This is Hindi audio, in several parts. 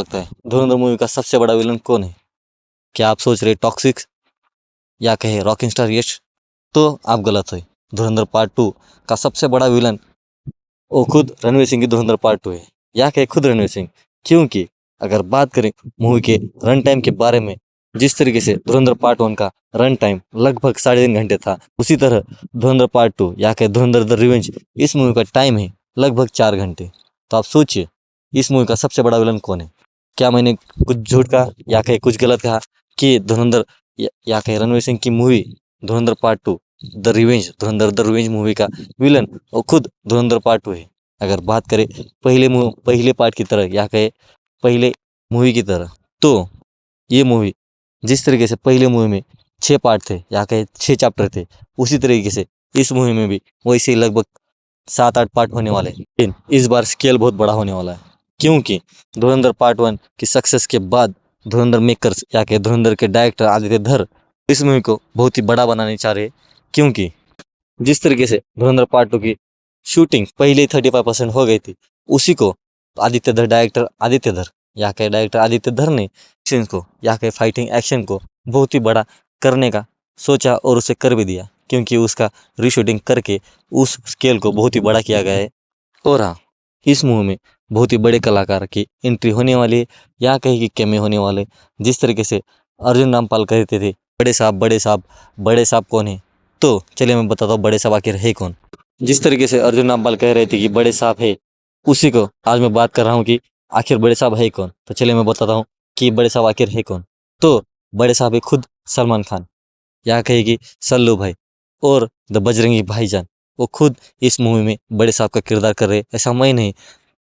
लगता है धुरंधर मूवी का सबसे बड़ा विलन कौन है? क्या आप सोच रहे टॉक्सिक या कहे रॉकिंग स्टार यश? तो आप गलत है। धुरंधर पार्ट 2 का सबसे बड़ा विलन वो खुद रणवीर सिंह की धुरंधर पार्ट 2 है, या कहे खुद रणवीर सिंह। क्योंकि अगर बात करें मूवी के रन टाइम के बारे में, जिस तरीके से धुरंधर पार्ट 1 का रन टाइम लगभग 3.5 घंटे था, उसी तरह धुरंधर पार्ट 2 या कहे धुरंधर द रिवेंज इस मूवी का टाइम है लगभग 4 घंटे। तो आप सोचिए इस मूवी का सबसे बड़ा विलन कौन है? क्या मैंने कुछ झूठ कहा या कहे कुछ गलत कहा कि धुरंधर या कहे रणवीर सिंह की movie Dhurandhar part 2 the revenge, Dhurandhar the revenge movie का विलन वो खुद धुरंधर पार्ट 2 है? अगर बात करें पहले पार्ट की तरह या कहे पहले मूवी की तरह, तो ये मूवी जिस तरीके से पहले मूवी में 6 पार्ट थे या कहे 6 चैप्टर थे, उसी तरीके से इस मूवी में भी वैसे ही लगभग 7-8 पार्ट होने वाले हैं। लेकिन इस बार स्केल बहुत बड़ा होने वाला है, क्योंकि धुरंधर पार्ट 1 की सक्सेस के बाद धुरंधर मेकर्स या के धुरंधर के डायरेक्टर आदित्य धर इस मूवी को बहुत ही बड़ा बनाने चाह रहे हैं। क्योंकि जिस तरीके से धुरंधर पार्ट 2 की शूटिंग पहले ही 35% हो गई थी, उसी को डायरेक्टर आदित्य धर ने सीन्स को या के फाइटिंग एक्शन को बहुत ही बड़ा करने का सोचा और उसे कर भी दिया, क्योंकि उसका रीशूटिंग करके उस स्केल को बहुत ही बड़ा किया गया है। और हाँ, इस मूवी में बहुत ही बड़े कलाकार की एंट्री होने वाली है या कहीं की कैमियो होने वाले। जिस तरीके से अर्जुन रामपाल कहते थे बड़े साहब बड़े साहब बड़े साहब कौन है, तो चलिए मैं बताता हूँ बड़े साहब आखिर है कौन। जिस तरीके से अर्जुन रामपाल कह रहे थे कि बड़े साहब है, उसी को आज मैं बात कर रहा हूँ कि आखिर बड़े साहब है कौन। तो चलिए मैं बताता हूँ कि बड़े साहब आखिर है कौन। तो बड़े साहब है खुद सलमान खान, या कहेगी सल्लू भाई और द बजरंगी भाईजान, वो खुद इस मूवी में बड़े साहब का किरदार कर रहे। ऐसा मैं नहीं,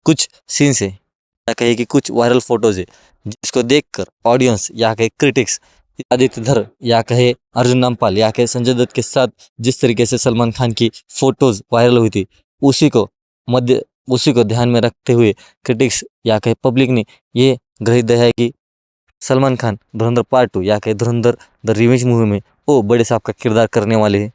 कुछ सीन्स है या कहे कि कुछ वायरल फोटोज है जिसको देखकर ऑडियंस या कहे क्रिटिक्स आदित्य धर या कहे अर्जुन रामपाल या कहे संजय दत्त के साथ जिस तरीके से सलमान खान की फोटोज वायरल हुई थी, उसी को ध्यान में रखते हुए क्रिटिक्स या कहे पब्लिक ने ये ग्रहित दिया है कि सलमान खान धुरंधर पार्ट 2 या कहे धुरंधर द रिवेंज मूवी में वो बड़े साहब का किरदार करने वाले हैं।